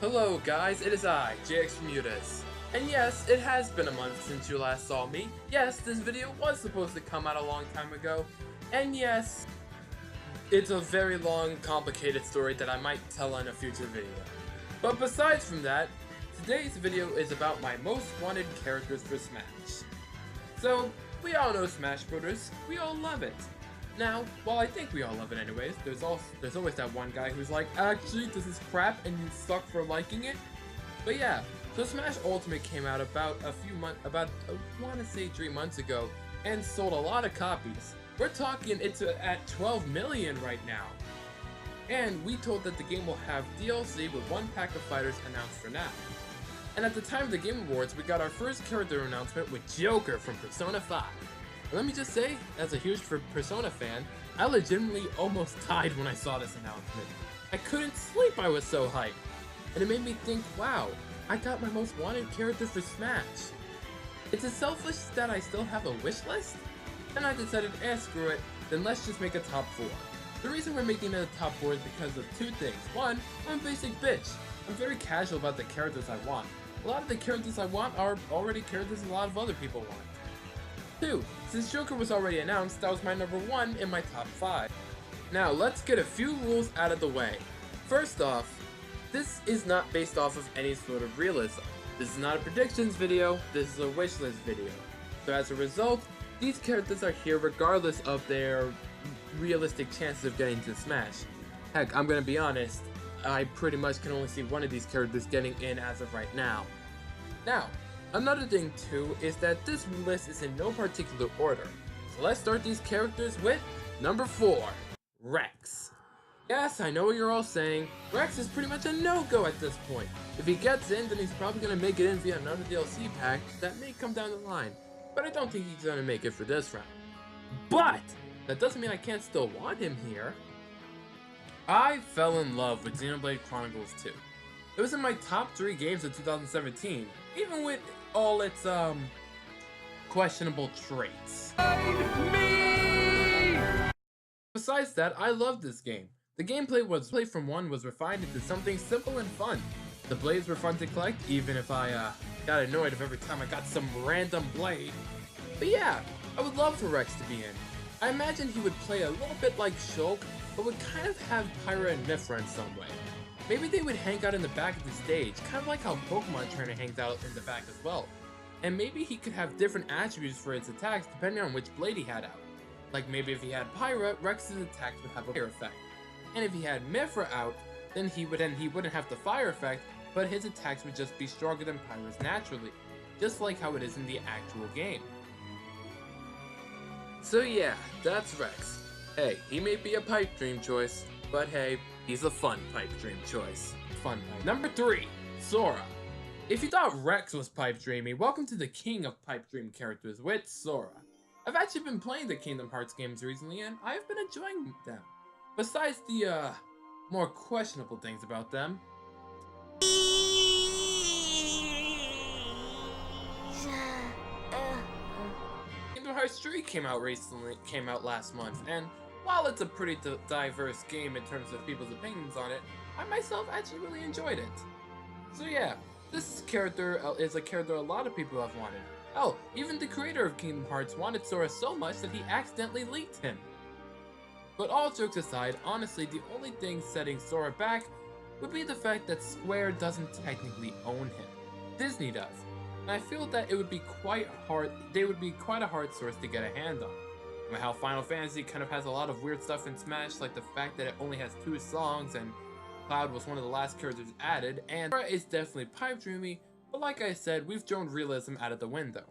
Hello guys, it is I, JX Mutus. And yes, it has been a month since you last saw me. Yes, this video was supposed to come out a long time ago. And yes, it's a very long, complicated story that I might tell in a future video. But besides from that, today's video is about my most wanted characters for Smash. So, we all know Smash Bros. We all love it. Now, while I think we all love it anyways, there's always that one guy who's like, actually, this is crap and you suck for liking it. But yeah, so Smash Ultimate came out about I want to say 3 months ago, and sold a lot of copies. We're talking it's at 12 million right now. And we told that the game will have DLC with 1 pack of fighters announced for now. And at the time of the Game Awards, we got our first character announcement with Joker from Persona 5. And let me just say, as a huge Persona fan, I legitimately almost died when I saw this announcement. I couldn't sleep, I was so hyped. And it made me think, wow, I got my most wanted character for Smash. Is it selfish that I still have a wish list? Then I decided, screw it, then let's just make a top 4. The reason we're making it a top 4 is because of 2 things. 1, I'm a basic bitch. I'm very casual about the characters I want. A lot of the characters I want are already characters a lot of other people want. 2, since Joker was already announced, that was my number 1 in my top 5. Now, let's get a few rules out of the way. First off, this is not based off of any sort of realism. This is not a predictions video, this is a wishlist video. So as a result, these characters are here regardless of their realistic chances of getting to Smash. Heck, I'm gonna be honest, I pretty much can only see one of these characters getting in as of right now. Now, another thing too is that this list is in no particular order. So let's start these characters with number 4, Rex. Yes, I know what you're all saying. Rex is pretty much a no-go at this point. If he gets in, then he's probably gonna make it in via another DLC pack that may come down the line. But I don't think he's gonna make it for this round. But that doesn't mean I can't still want him here. I fell in love with Xenoblade Chronicles 2. It was in my top 3 games of 2017, even with all its questionable traits. Besides that, I loved this game. The gameplay from 1 was refined into something simple and fun. The blades were fun to collect, even if I got annoyed every time I got some random blade. But yeah, I would love for Rex to be in. I imagine he would play a little bit like Shulk, but would kind of have Pyra and Mythra in some way. Maybe they would hang out in the back of the stage, kind of like how Pokemon Trainer hangs out in the back as well. And maybe he could have different attributes for his attacks depending on which blade he had out. Like maybe if he had Pyra, Rex's attacks would have a fire effect. And if he had Mythra out, then he wouldn't have the fire effect, but his attacks would just be stronger than Pyra's naturally, just like how it is in the actual game. So yeah, that's Rex. Hey, he may be a pipe dream choice, but hey, he's a fun pipe dream choice. Fun pipe. Number 3, Sora. If you thought Rex was pipe dreamy, welcome to the king of pipe dream characters with Sora. I've actually been playing the Kingdom Hearts games recently and I've been enjoying them. Besides the more questionable things about them. Kingdom Hearts 3 came out last month, and while it's a pretty diverse game in terms of people's opinions on it, I myself actually really enjoyed it. So yeah, this character is a character a lot of people have wanted. Hell, even the creator of Kingdom Hearts wanted Sora so much that he accidentally leaked him. But all jokes aside, honestly, the only thing setting Sora back would be the fact that Square doesn't technically own him. Disney does. And I feel that it would be quite a hard source to get a hand on. And how Final Fantasy kind of has a lot of weird stuff in Smash, like the fact that it only has 2 songs and Cloud was one of the last characters added, and Sora is definitely pipe dreamy, but like I said, we've thrown realism out of the window.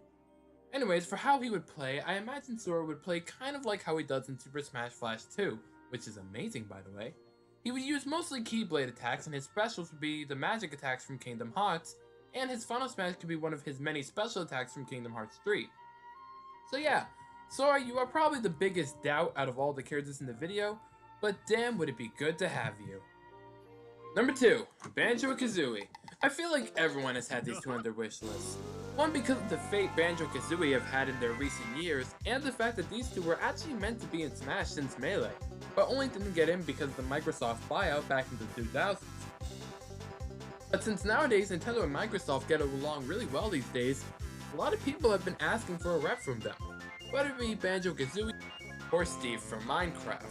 Anyways, for how he would play, I imagine Sora would play kind of like how he does in Super Smash Bros. 2, which is amazing by the way. He would use mostly Keyblade attacks, and his specials would be the magic attacks from Kingdom Hearts, and his final smash could be one of his many special attacks from Kingdom Hearts 3. So yeah, Sora, you are probably the biggest doubt out of all the characters in the video, but damn would it be good to have you. Number 2, BanjoKazooie. I feel like everyone has had these 2 on their wish list. One, because of the fate BanjoKazooie have had in their recent years, and the fact that these 2 were actually meant to be in Smash since Melee, but only didn't get in because of the Microsoft buyout back in the 2000s. But since nowadays Nintendo and Microsoft get along really well these days, a lot of people have been asking for a rep from them, whether it be BanjoKazooie or Steve from Minecraft.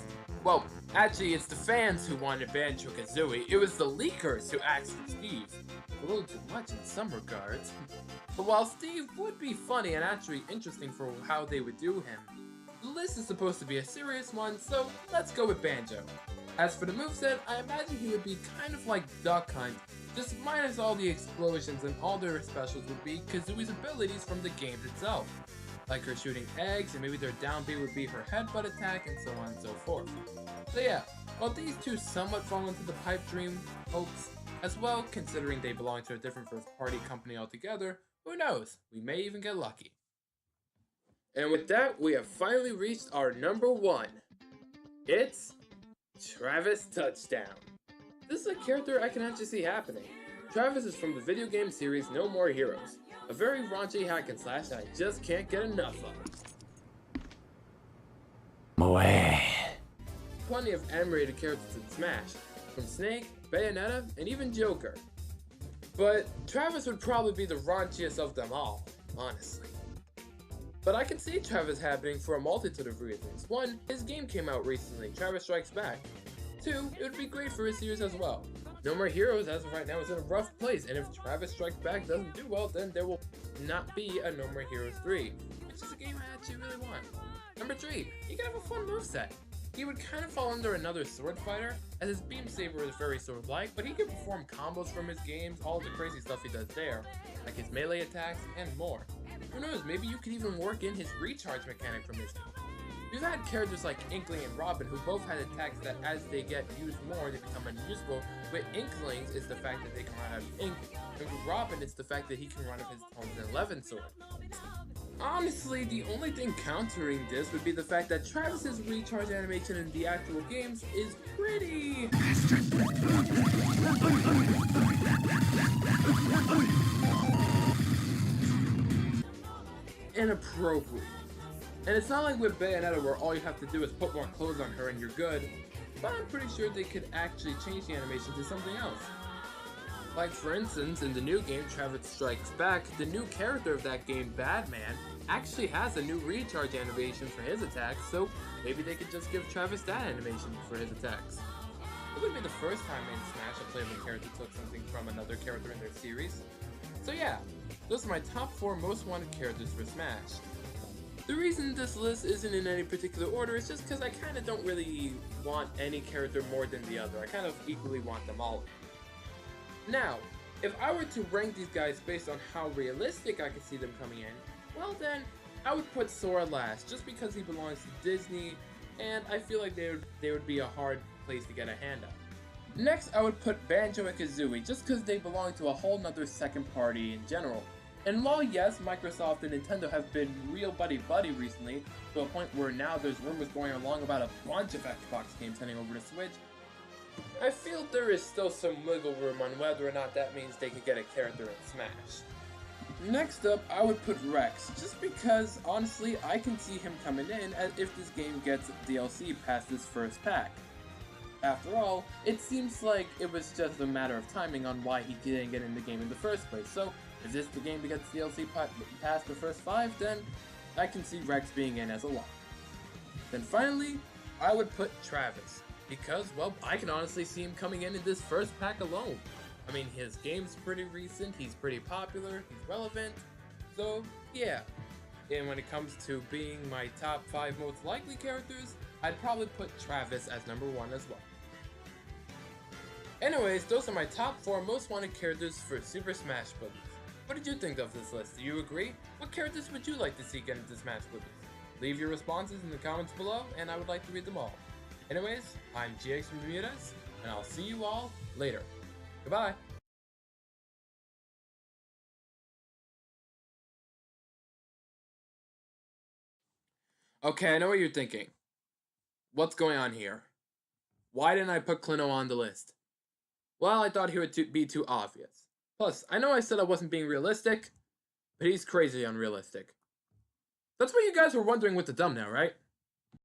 Well, actually it's the fans who wanted BanjoKazooie, it was the leakers who asked for Steve. A little too much in some regards. But while Steve would be funny and actually interesting for how they would do him, the list is supposed to be a serious one, so let's go with Banjo. As for the moveset, I imagine he would be kind of like Duck Hunt, just minus all the explosions, and all their specials would be Kazooie's abilities from the game itself. Like her shooting eggs, and maybe their down B would be her headbutt attack, and so on and so forth. So yeah, while these two somewhat fall into the pipe dream hopes as well, considering they belong to a different first party company altogether, who knows, we may even get lucky. And with that, we have finally reached our number 1. It's Travis Touchdown. This is a character I can actually see happening. Travis is from the video game series No More Heroes, a very raunchy hack and slash that I just can't get enough of. Moe. Plenty of animated characters in Smash, from Snake, Bayonetta, and even Joker. But Travis would probably be the raunchiest of them all, honestly. But I can see Travis happening for a multitude of reasons. 1, his game came out recently, Travis Strikes Back. 2, it would be great for his series as well. No More Heroes as of right now is in a rough place, and if Travis Strikes Back doesn't do well, then there will not be a No More Heroes 3, which is a game I actually really want. Number 3, he can have a fun moveset. He would kind of fall under another sword fighter, as his beam saber is very sword-like, but he can perform combos from his games, all the crazy stuff he does there, like his melee attacks and more. Who knows, maybe you could even work in his recharge mechanic from his game. We've had characters like Inkling and Robin who both had attacks that as they get used more they become unusable. With Inklings, it's the fact that they can run out of ink, and with Robin it's the fact that he can run up his 2011 sword. Honestly, the only thing countering this would be the fact that Travis's recharge animation in the actual games is pretty inappropriate. And it's not like with Bayonetta where all you have to do is put more clothes on her and you're good, but I'm pretty sure they could actually change the animation to something else. Like for instance, in the new game Travis Strikes Back, the new character of that game, Badman, actually has a new recharge animation for his attacks, so maybe they could just give Travis that animation for his attacks. It wouldn't be the first time in Smash a playable character took something from another character in their series. So yeah, those are my top 4 most wanted characters for Smash. The reason this list isn't in any particular order is just because I kind of don't really want any character more than the other. I kind of equally want them all. Now, if I were to rank these guys based on how realistic I could see them coming in, well then, I would put Sora last, just because he belongs to Disney, and I feel like they would be a hard place to get a hand up. Next, I would put Banjo and Kazooie, just because they belong to a whole nother second party in general. And while yes, Microsoft and Nintendo have been real buddy-buddy recently, to a point where now there's rumors going along about a bunch of Xbox games heading over to Switch, I feel there is still some wiggle room on whether or not that means they could get a character in Smash. Next up, I would put Rex, just because, honestly, I can see him coming in as if this game gets DLC past this first pack. After all, it seems like it was just a matter of timing on why he didn't get in the game in the first place, so if this is the game that gets DLC past the first 5, then I can see Rex being in as a lock. Then finally, I would put Travis, because, well, I can honestly see him coming in this first pack alone. I mean, his game's pretty recent, he's pretty popular, he's relevant, so yeah. And when it comes to being my top 5 most likely characters, I'd probably put Travis as number 1 as well. Anyways, those are my top 4 most wanted characters for Super Smash Bros. What did you think of this list? Do you agree? What characters would you like to see get into Smash Bros? Leave your responses in the comments below, and I would like to read them all. Anyways, I'm GX from Bermudas, and I'll see you all later. Goodbye! Okay, I know what you're thinking. What's going on here? Why didn't I put Clino on the list? Well, I thought he would be too obvious. Plus, I know I said I wasn't being realistic, but he's crazy unrealistic. That's what you guys were wondering with the thumbnail, right?